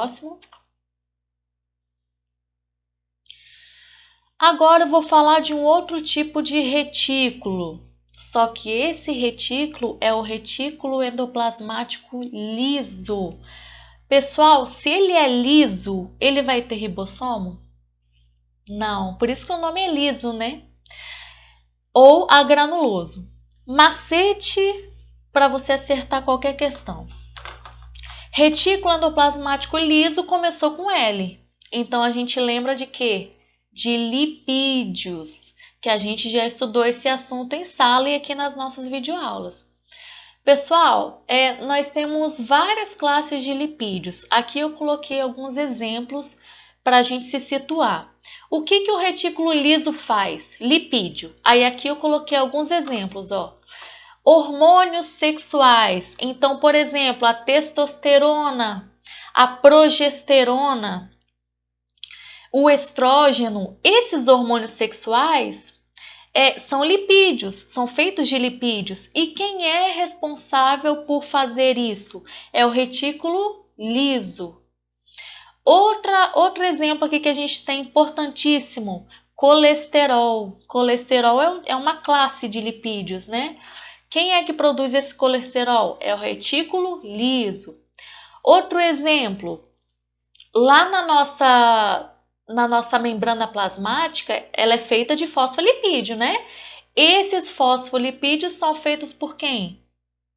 Próximo. Agora eu vou falar de um outro tipo de retículo. Só que esse retículo é o retículo endoplasmático liso. Pessoal, se ele é liso, ele vai ter ribossomo? Não, por isso que o nome é liso, né? Ou agranuloso. Macete para você acertar qualquer questão. Retículo endoplasmático liso começou com L. Então a gente lembra de quê? De lipídios, que a gente já estudou esse assunto em sala e aqui nas nossas videoaulas. Pessoal, nós temos várias classes de lipídios. Aqui eu coloquei alguns exemplos para a gente se situar. O que o retículo liso faz? Lipídio. Aí aqui eu coloquei alguns exemplos, ó. Hormônios sexuais. Então, por exemplo, a testosterona, a progesterona, o estrógeno, esses hormônios sexuais são lipídios, são feitos de lipídios. E quem é responsável por fazer isso? É o retículo liso. Outro exemplo aqui que a gente tem importantíssimo, colesterol. Colesterol é uma classe de lipídios, né? Quem é que produz esse colesterol? É o retículo liso. Outro exemplo, lá na nossa membrana plasmática, ela é feita de fosfolipídio, né? Esses fosfolipídios são feitos por quem?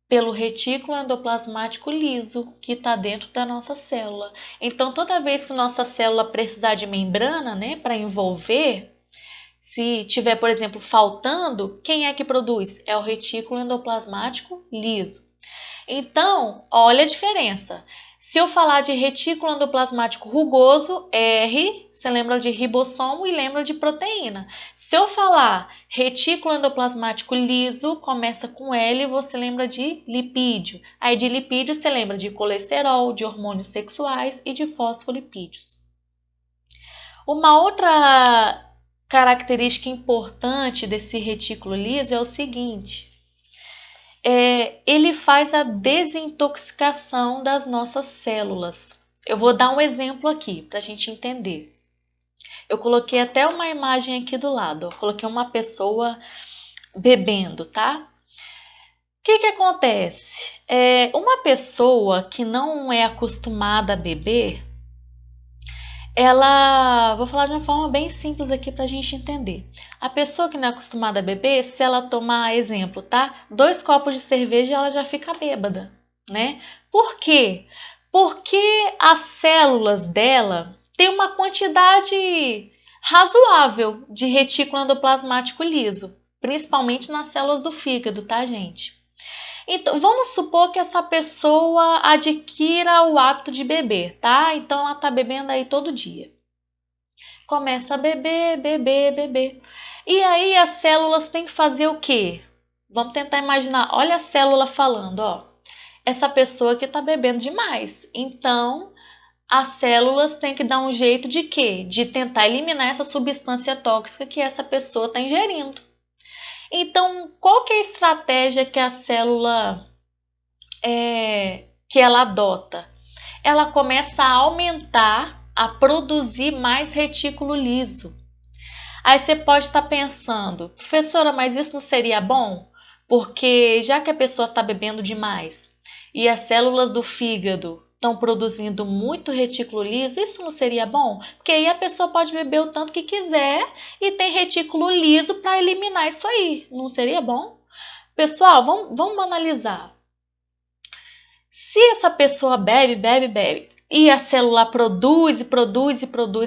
Pelo retículo endoplasmático liso, que está dentro da nossa célula. Então, toda vez que nossa célula precisar de membrana, né, para envolver, se tiver, por exemplo, faltando, quem é que produz? É o retículo endoplasmático liso. Então, olha a diferença. Se eu falar de retículo endoplasmático rugoso, R, você lembra de ribossomo e lembra de proteína. Se eu falar retículo endoplasmático liso, começa com L, você lembra de lipídio. Aí de lipídio você lembra de colesterol, de hormônios sexuais e de fosfolipídios. Uma outra característica importante desse retículo liso é o seguinte: ele faz a desintoxicação das nossas células. Eu vou dar um exemplo aqui para a gente entender. Eu coloquei até uma imagem aqui do lado. Eu coloquei uma pessoa bebendo, tá? O que acontece? Uma pessoa que não é acostumada a beber, vou falar de uma forma bem simples aqui para a gente entender. A pessoa que não é acostumada a beber, se ela tomar, exemplo, tá? 2 copos de cerveja, ela já fica bêbada, né? Por quê? Porque as células dela têm uma quantidade razoável de retículo endoplasmático liso, principalmente nas células do fígado, tá, gente? Então, vamos supor que essa pessoa adquira o hábito de beber, tá? Então, ela tá bebendo aí todo dia. Começa a beber, beber, beber. E aí, as células têm que fazer o quê? Vamos tentar imaginar. Olha a célula falando, ó. Essa pessoa que tá bebendo demais. Então, as células têm que dar um jeito de quê? De tentar eliminar essa substância tóxica que essa pessoa está ingerindo. Então, qual que é a estratégia que a célula que ela adota? Ela começa a aumentar, a produzir mais retículo liso. Aí você pode estar pensando, professora, mas isso não seria bom? Porque já que a pessoa está bebendo demais e as células do fígado estão produzindo muito retículo liso, isso não seria bom? Porque aí a pessoa pode beber o tanto que quiser e tem retículo liso para eliminar isso aí. Não seria bom? Pessoal, vamos analisar. Se essa pessoa bebe, bebe, bebe e a célula produz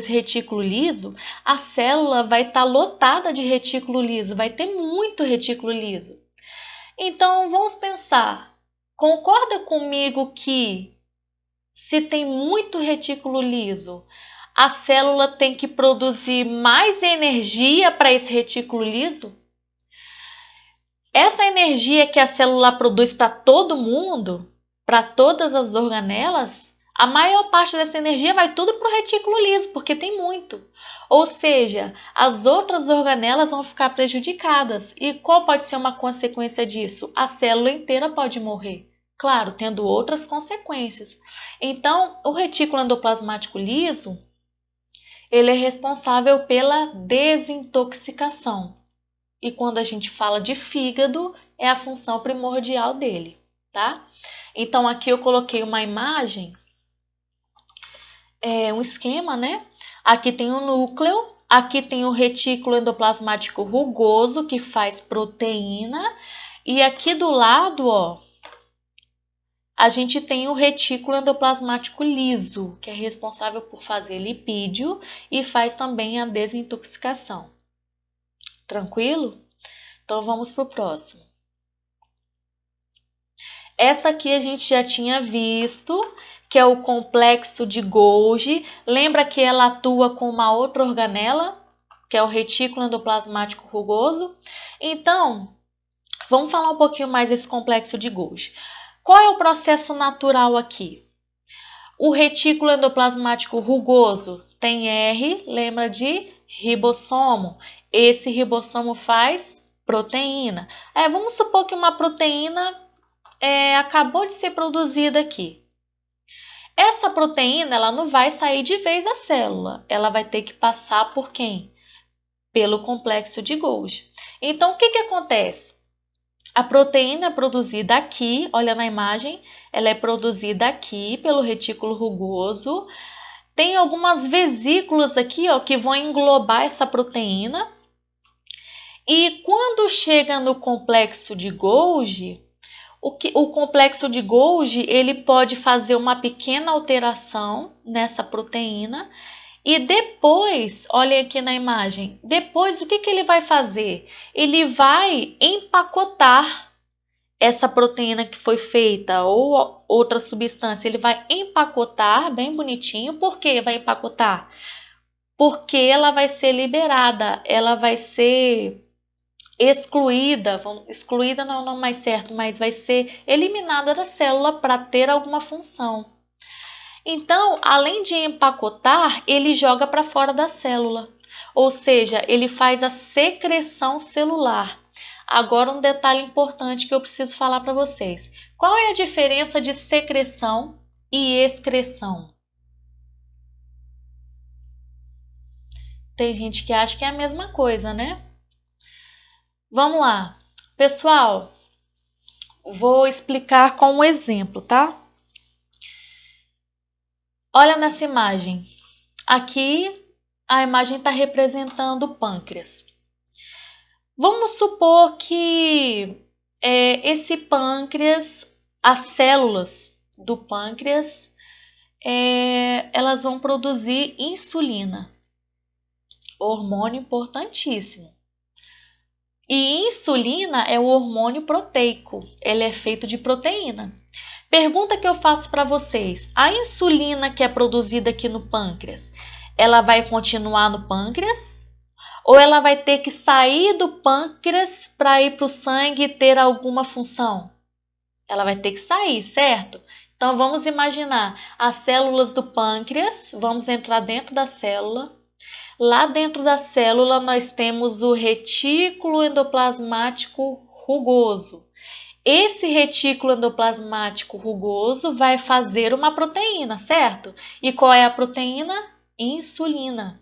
retículo liso, a célula vai estar lotada de retículo liso, vai ter muito retículo liso. Então vamos pensar, concorda comigo que se tem muito retículo liso, a célula tem que produzir mais energia para esse retículo liso? Essa energia que a célula produz para todo mundo, para todas as organelas, a maior parte dessa energia vai tudo para o retículo liso, porque tem muito. Ou seja, as outras organelas vão ficar prejudicadas. E qual pode ser uma consequência disso? A célula inteira pode morrer. Claro, tendo outras consequências. Então, o retículo endoplasmático liso, ele é responsável pela desintoxicação. E quando a gente fala de fígado, é a função primordial dele, tá? Então, aqui eu coloquei uma imagem, um esquema, né? Aqui tem o núcleo, aqui tem o retículo endoplasmático rugoso, que faz proteína, e aqui do lado, ó, a gente tem o retículo endoplasmático liso, que é responsável por fazer lipídio e faz também a desintoxicação. Tranquilo? Então vamos para o próximo. Essa aqui a gente já tinha visto, que é o complexo de Golgi. Lembra que ela atua com uma outra organela, que é o retículo endoplasmático rugoso? Então, vamos falar um pouquinho mais desse complexo de Golgi. Qual é o processo natural aqui? O retículo endoplasmático rugoso tem R, lembra de ribossomo. Esse ribossomo faz proteína. Vamos supor que uma proteína acabou de ser produzida aqui. Essa proteína ela não vai sair de vez da célula, ela vai ter que passar por quem? Pelo complexo de Golgi. Então, o que acontece? A proteína é produzida aqui, olha na imagem, ela é produzida aqui pelo retículo rugoso. Tem algumas vesículas aqui, ó, que vão englobar essa proteína. E quando chega no complexo de Golgi, o complexo de Golgi ele pode fazer uma pequena alteração nessa proteína e depois, olha aqui na imagem, depois o que ele vai fazer? Ele vai empacotar essa proteína que foi feita ou outra substância, ele vai empacotar bem bonitinho. Por que vai empacotar? Porque ela vai ser liberada, ela vai ser excluída não é o nome mais certo, mas vai ser eliminada da célula para ter alguma função. Então, além de empacotar, ele joga para fora da célula, ou seja, ele faz a secreção celular. Agora, um detalhe importante que eu preciso falar para vocês. Qual é a diferença de secreção e excreção? Tem gente que acha que é a mesma coisa, né? Vamos lá. Pessoal, vou explicar com um exemplo, tá? Olha nessa imagem. Aqui a imagem está representando o pâncreas. Vamos supor que esse pâncreas, as células do pâncreas, elas vão produzir insulina, hormônio importantíssimo. E insulina é o hormônio proteico, ele é feito de proteína. Pergunta que eu faço para vocês: a insulina que é produzida aqui no pâncreas, ela vai continuar no pâncreas? Ou ela vai ter que sair do pâncreas para ir para o sangue e ter alguma função? Ela vai ter que sair, certo? Então vamos imaginar as células do pâncreas, vamos entrar dentro da célula. Lá dentro da célula nós temos o retículo endoplasmático rugoso. Esse retículo endoplasmático rugoso vai fazer uma proteína, certo? E qual é a proteína? Insulina.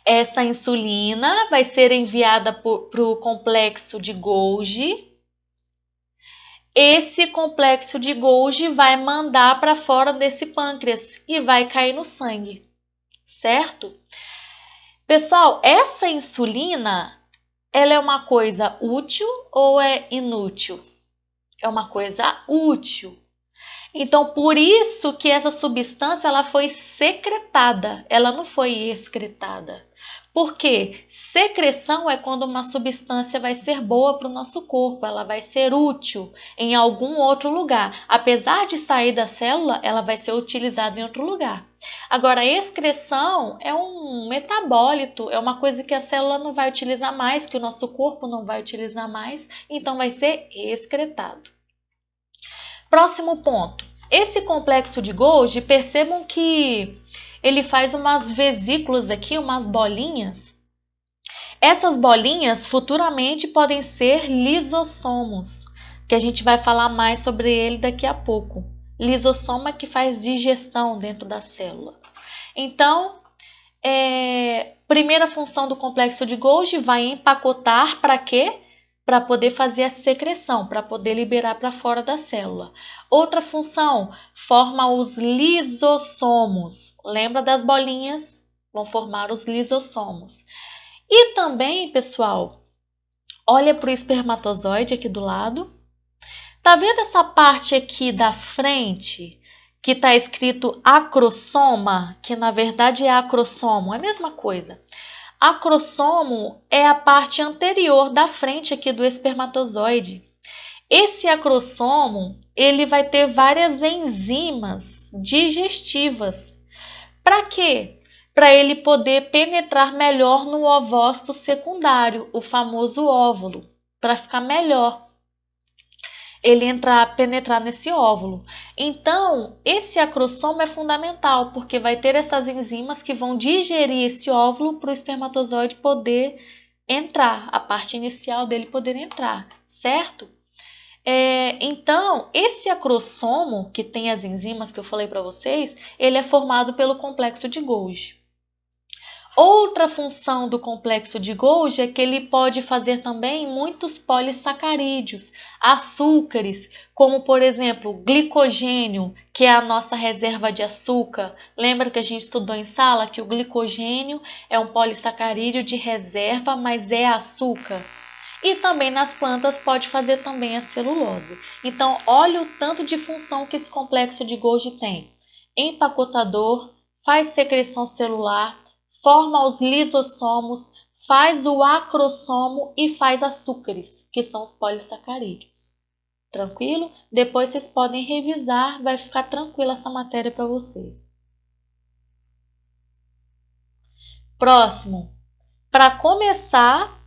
Essa insulina vai ser enviada para o complexo de Golgi. Esse complexo de Golgi vai mandar para fora desse pâncreas e vai cair no sangue, certo? Pessoal, essa insulina, ela é uma coisa útil ou é inútil? É uma coisa útil. Então, por isso que essa substância ela foi secretada, ela não foi excretada. Por quê? Secreção é quando uma substância vai ser boa para o nosso corpo, ela vai ser útil em algum outro lugar. Apesar de sair da célula, ela vai ser utilizada em outro lugar. Agora, a excreção é um metabólito, é uma coisa que a célula não vai utilizar mais, que o nosso corpo não vai utilizar mais, então vai ser excretado. Próximo ponto. Esse complexo de Golgi, percebam que ele faz umas vesículas aqui, umas bolinhas. Essas bolinhas futuramente podem ser lisossomos. que a gente vai falar mais sobre ele daqui a pouco. Lisossoma que faz digestão dentro da célula. Então, primeira função do complexo de Golgi vai empacotar para quê? Para poder fazer a secreção, para poder liberar para fora da célula. Outra função, forma os lisossomos. Lembra das bolinhas? Vão formar os lisossomos. E também, pessoal, olha para o espermatozoide aqui do lado. Tá vendo essa parte aqui da frente que está escrito acrossoma, que na verdade é acrossomo, é a mesma coisa. Acrossomo é a parte anterior da frente aqui do espermatozoide. Esse acrossomo, ele vai ter várias enzimas digestivas. Para quê? Para ele poder penetrar melhor no ovócito secundário, o famoso óvulo, para ficar melhor ele penetrar nesse óvulo. Então, esse acrossomo é fundamental, porque vai ter essas enzimas que vão digerir esse óvulo para o espermatozoide poder entrar, a parte inicial dele poder entrar, certo? Então, esse acrossomo, que tem as enzimas que eu falei para vocês, ele é formado pelo complexo de Golgi. Outra função do complexo de Golgi é que ele pode fazer também muitos polissacarídeos, açúcares, como por exemplo glicogênio, que é a nossa reserva de açúcar. Lembra que a gente estudou em sala que o glicogênio é um polissacarídeo de reserva, mas é açúcar. E também nas plantas pode fazer também a celulose. Então, olha o tanto de função que esse complexo de Golgi tem. Empacotador, faz secreção celular, forma os lisossomos, faz o acrossomo e faz açúcares, que são os polissacarídeos. Tranquilo? Depois vocês podem revisar, vai ficar tranquila essa matéria para vocês. Próximo. Para começar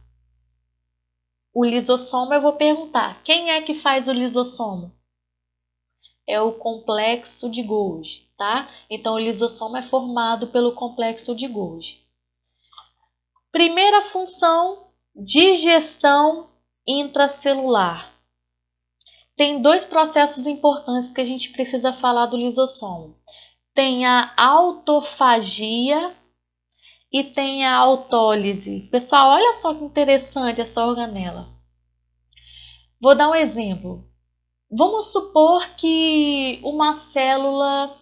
o lisossomo, eu vou perguntar: quem é que faz o lisossomo? É o complexo de Golgi, tá? Então, o lisossomo é formado pelo complexo de Golgi. Primeira função, digestão intracelular. Tem dois processos importantes que a gente precisa falar do lisossomo. Tem a autofagia e tem a autólise. Pessoal, olha só que interessante essa organela. Vou dar um exemplo. Vamos supor que uma célula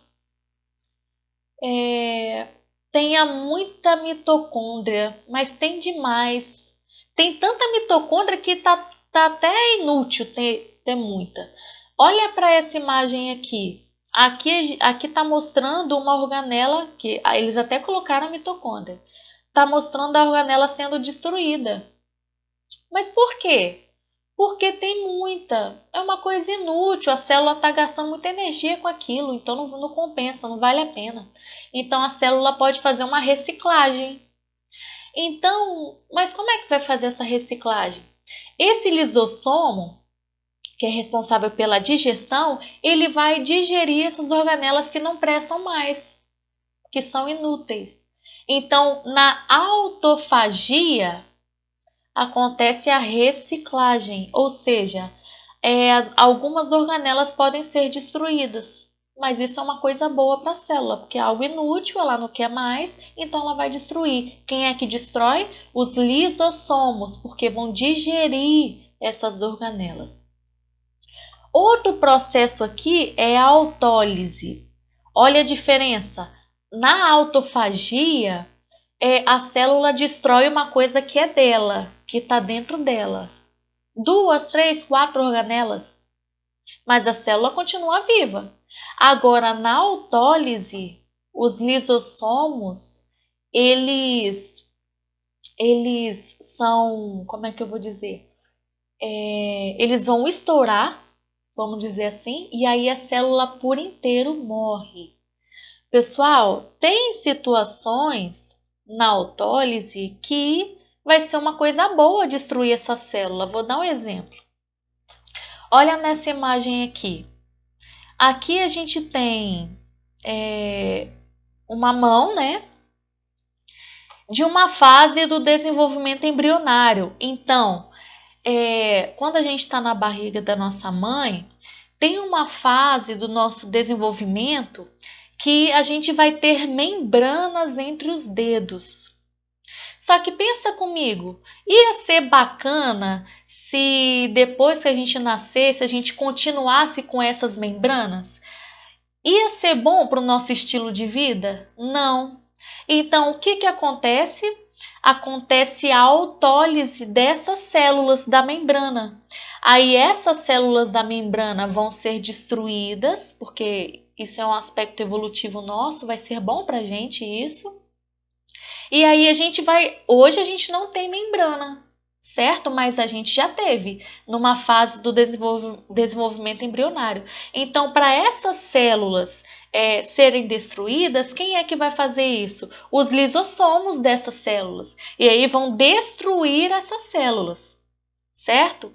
tenha muita mitocôndria, mas tem demais. Tem tanta mitocôndria que tá até inútil ter muita. Olha para essa imagem aqui. Aqui está mostrando uma organela que eles até colocaram a mitocôndria. Está mostrando a organela sendo destruída. Mas por quê? Porque tem muita. É uma coisa inútil. A célula está gastando muita energia com aquilo, então não compensa, não vale a pena. Então a célula pode fazer uma reciclagem. Então, mas como é que vai fazer essa reciclagem? Esse lisossomo, que é responsável pela digestão, ele vai digerir essas organelas que não prestam mais, que são inúteis. Então, na autofagia, acontece a reciclagem, ou seja, algumas organelas podem ser destruídas, mas isso é uma coisa boa para a célula, porque é algo inútil, ela não quer mais, então ela vai destruir. Quem é que destrói? Os lisossomos, porque vão digerir essas organelas. Outro processo aqui é a autólise. Olha a diferença. Na autofagia, a célula destrói uma coisa que é dela, que está dentro dela. 2, 3, 4 organelas. Mas a célula continua viva. Agora, na autólise, os lisossomos, eles são, como é que eu vou dizer? Eles vão estourar, vamos dizer assim, e aí a célula por inteiro morre. Pessoal, tem situações na autólise que vai ser uma coisa boa destruir essa célula. Vou dar um exemplo. Olha nessa imagem aqui. Aqui a gente tem uma mão, né? De uma fase do desenvolvimento embrionário. Então, quando a gente está na barriga da nossa mãe, tem uma fase do nosso desenvolvimento que a gente vai ter membranas entre os dedos. Só que pensa comigo, ia ser bacana se depois que a gente nascesse, a gente continuasse com essas membranas? Ia ser bom para o nosso estilo de vida? Não. Então, o que acontece? Acontece a autólise dessas células da membrana. Aí essas células da membrana vão ser destruídas, porque isso é um aspecto evolutivo nosso, vai ser bom para a gente isso. E aí hoje a gente não tem membrana, certo? Mas a gente já teve numa fase do desenvolvimento embrionário. Então, para essas células serem destruídas, quem é que vai fazer isso? Os lisossomos dessas células. E aí vão destruir essas células, certo?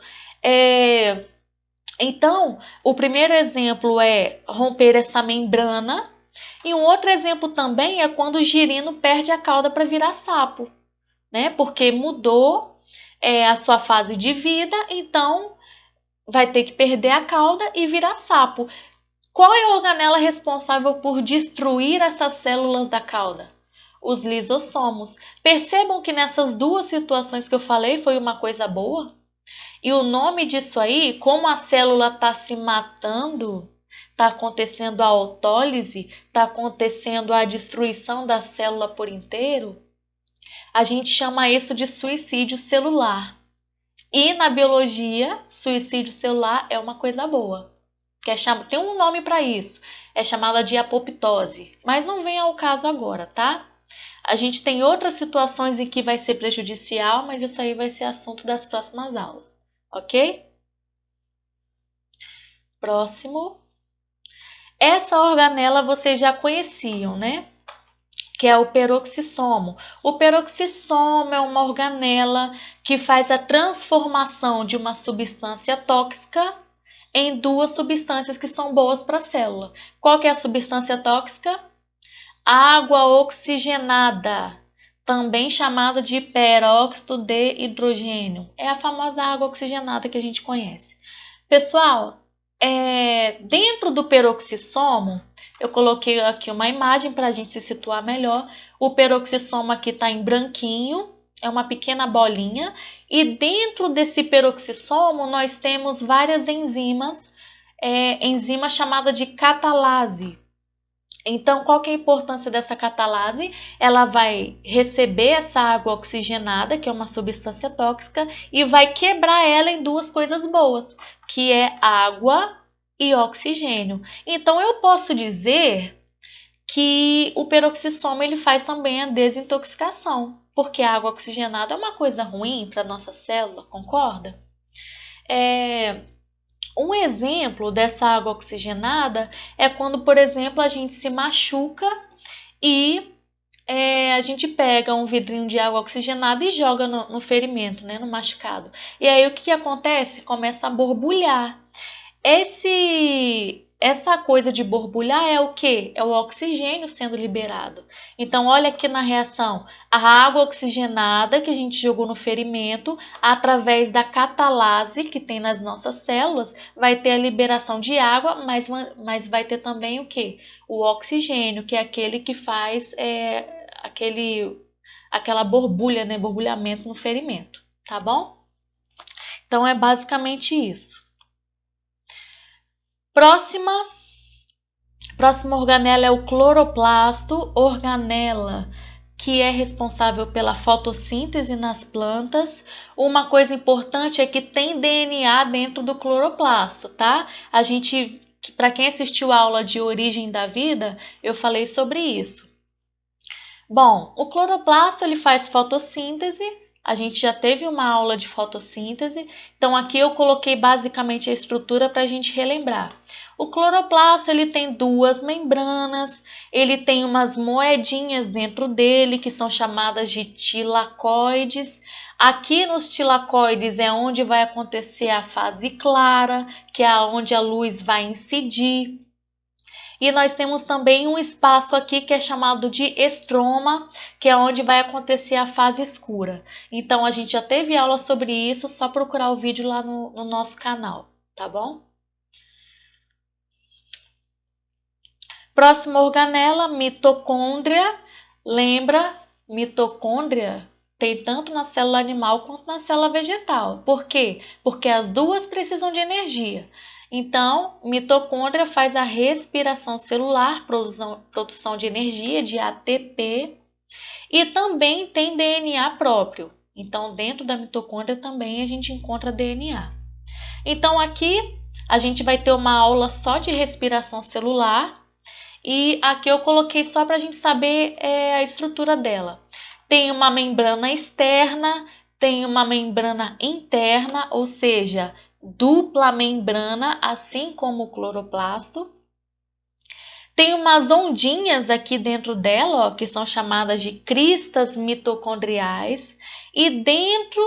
Então, o primeiro exemplo é romper essa membrana. E um outro exemplo também é quando o girino perde a cauda para virar sapo, né? Porque mudou a sua fase de vida, então vai ter que perder a cauda e virar sapo. Qual é a organela responsável por destruir essas células da cauda? Os lisossomos. Percebam que nessas duas situações que eu falei foi uma coisa boa? E o nome disso aí, como a célula está se matando, está acontecendo a autólise, está acontecendo a destruição da célula por inteiro, a gente chama isso de suicídio celular. E na biologia, suicídio celular é uma coisa boa. Tem um nome para isso, é chamada de apoptose, mas não vem ao caso agora, tá? A gente tem outras situações em que vai ser prejudicial, mas isso aí vai ser assunto das próximas aulas, ok? Próximo. Essa organela vocês já conheciam, né? Que é o peroxissomo. O peroxissomo é uma organela que faz a transformação de uma substância tóxica em duas substâncias que são boas para a célula. Qual que é a substância tóxica? Água oxigenada, também chamada de peróxido de hidrogênio. É a famosa água oxigenada que a gente conhece. Pessoal, dentro do peroxissomo, eu coloquei aqui uma imagem para a gente se situar melhor. O peroxissomo aqui está em branquinho, é uma pequena bolinha, e dentro desse peroxissomo nós temos várias enzimas, enzima chamada de catalase. Então, qual que é a importância dessa catalase? Ela vai receber essa água oxigenada, que é uma substância tóxica, e vai quebrar ela em duas coisas boas, que é água e oxigênio. Então, eu posso dizer que o peroxissomo ele faz também a desintoxicação, porque a água oxigenada é uma coisa ruim para a nossa célula, concorda? Um exemplo dessa água oxigenada é quando, por exemplo, a gente se machuca e a gente pega um vidrinho de água oxigenada e joga no ferimento, né, no machucado. E aí o que acontece? Começa a borbulhar. Essa coisa de borbulhar é o que? É o oxigênio sendo liberado. Então, olha aqui na reação. A água oxigenada que a gente jogou no ferimento, através da catalase que tem nas nossas células, vai ter a liberação de água, mas vai ter também o que? O oxigênio, que é aquele que faz aquela borbulha, né? Borbulhamento no ferimento, tá bom? Então, é basicamente isso. Próxima organela é o cloroplasto, organela que é responsável pela fotossíntese nas plantas. Uma coisa importante é que tem DNA dentro do cloroplasto, tá? Para quem assistiu a aula de origem da vida, eu falei sobre isso. Bom, o cloroplasto ele faz fotossíntese. A gente já teve uma aula de fotossíntese, então aqui eu coloquei basicamente a estrutura para a gente relembrar. O cloroplasto ele tem duas membranas, ele tem umas moedinhas dentro dele que são chamadas de tilacoides. Aqui nos tilacoides é onde vai acontecer a fase clara, que é onde a luz vai incidir. E nós temos também um espaço aqui que é chamado de estroma, que é onde vai acontecer a fase escura. Então, a gente já teve aula sobre isso, só procurar o vídeo lá no nosso canal, tá bom? Próxima organela, mitocôndria. Lembra, mitocôndria tem tanto na célula animal quanto na célula vegetal. Por quê? Porque as duas precisam de energia. Então, mitocôndria faz a respiração celular, produção de energia, de ATP, e também tem DNA próprio. Então, dentro da mitocôndria também a gente encontra DNA. Então, aqui a gente vai ter uma aula só de respiração celular. E aqui eu coloquei só para a gente saber a estrutura dela. Tem uma membrana externa, tem uma membrana interna, ou seja, dupla membrana, assim como o cloroplasto. Tem umas ondinhas aqui dentro dela, ó, que são chamadas de cristas mitocondriais. E dentro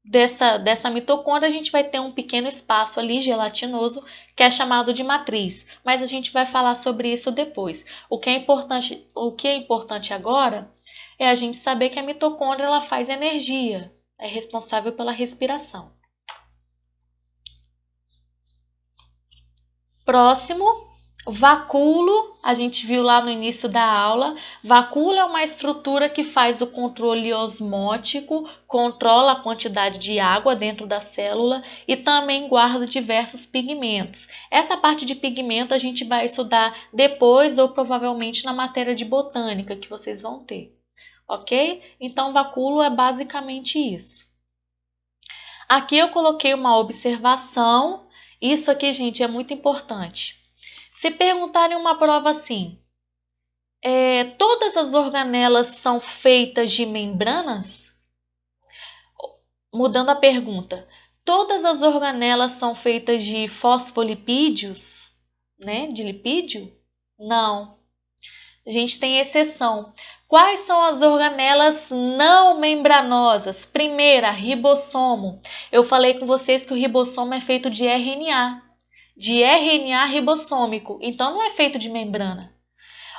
dessa mitocôndria, a gente vai ter um pequeno espaço ali gelatinoso que é chamado de matriz, mas a gente vai falar sobre isso depois. O que é importante agora é a gente saber que a mitocôndria ela faz energia, é responsável pela respiração. Próximo, vacúolo, a gente viu lá no início da aula. Vacúolo é uma estrutura que faz o controle osmótico, controla a quantidade de água dentro da célula e também guarda diversos pigmentos. Essa parte de pigmento a gente vai estudar depois ou provavelmente na matéria de botânica que vocês vão ter, ok? Então, vacúolo é basicamente isso. Aqui eu coloquei uma observação. Isso aqui, gente, é muito importante. Se perguntarem uma prova assim, todas as organelas são feitas de membranas? Mudando a pergunta, todas as organelas são feitas de fosfolipídios, né? De lipídio? Não. A gente tem exceção. Quais são as organelas não membranosas? Primeira, ribossomo. Eu falei com vocês que o ribossomo é feito de RNA ribossômico, então não é feito de membrana.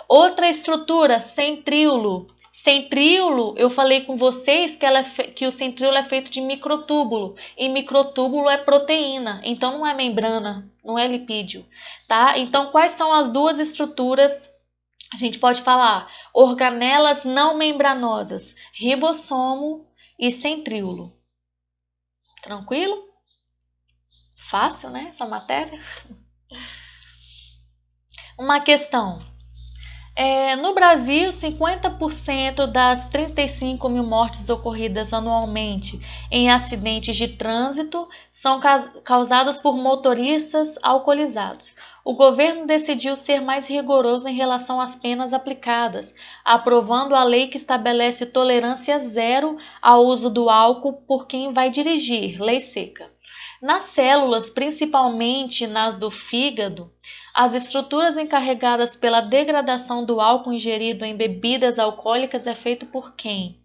Outra estrutura, centríolo. Centríolo, eu falei com vocês que o centríolo é feito de microtúbulo, e microtúbulo é proteína, então não é membrana, não é lipídio, tá? Então, quais são as duas estruturas? A gente pode falar organelas não membranosas, ribossomo e centríolo. Tranquilo? Fácil, né, essa matéria? Uma questão. No Brasil, 50% das 35 mil mortes ocorridas anualmente em acidentes de trânsito são causadas por motoristas alcoolizados. O governo decidiu ser mais rigoroso em relação às penas aplicadas, aprovando a lei que estabelece tolerância zero ao uso do álcool por quem vai dirigir, lei seca. Nas células, principalmente nas do fígado, as estruturas encarregadas pela degradação do álcool ingerido em bebidas alcoólicas é feito por quem?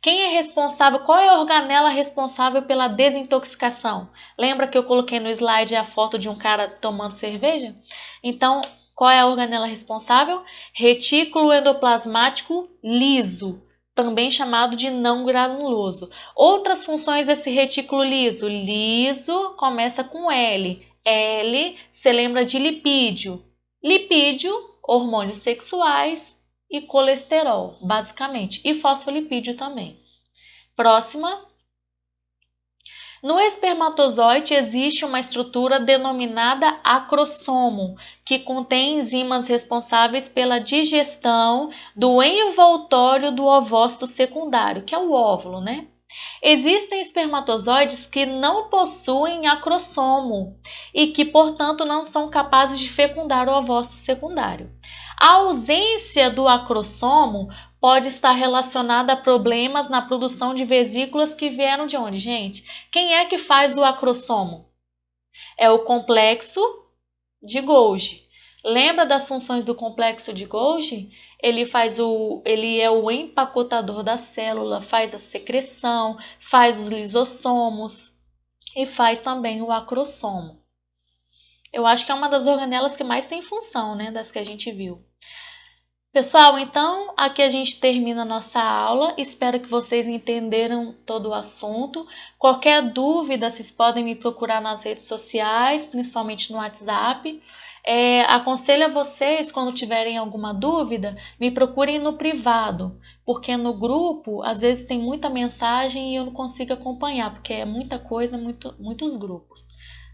Quem é responsável? Qual é a organela responsável pela desintoxicação? Lembra que eu coloquei no slide a foto de um cara tomando cerveja? Então, qual é a organela responsável? Retículo endoplasmático liso, também chamado de não granuloso. Outras funções desse retículo liso. Liso começa com L. L, você lembra de lipídio. Lipídio, hormônios sexuais e colesterol, basicamente. E fosfolipídio também. Próxima. No espermatozoide existe uma estrutura denominada acrossomo, que contém enzimas responsáveis pela digestão do envoltório do ovócito secundário, que é o óvulo, né? Existem espermatozoides que não possuem acrossomo e que, portanto, não são capazes de fecundar o ovócito secundário. A ausência do acrossomo pode estar relacionada a problemas na produção de vesículas que vieram de onde, gente? Quem é que faz o acrossomo? É o complexo de Golgi. Lembra das funções do complexo de Golgi? Ele é o empacotador da célula, faz a secreção, faz os lisossomos e faz também o acrossomo. Eu acho que é uma das organelas que mais tem função, né, das que a gente viu. Pessoal, então aqui a gente termina a nossa aula. Espero que vocês entenderam todo o assunto. Qualquer dúvida, vocês podem me procurar nas redes sociais, principalmente no WhatsApp. Aconselho a vocês, quando tiverem alguma dúvida, me procurem no privado, porque no grupo, às vezes tem muita mensagem e eu não consigo acompanhar, porque é muita coisa, muitos grupos.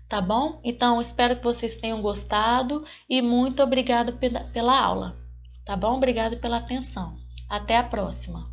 Tá bom? Então, espero que vocês tenham gostado e muito obrigado pela aula. Tá bom? Obrigado pela atenção. Até a próxima.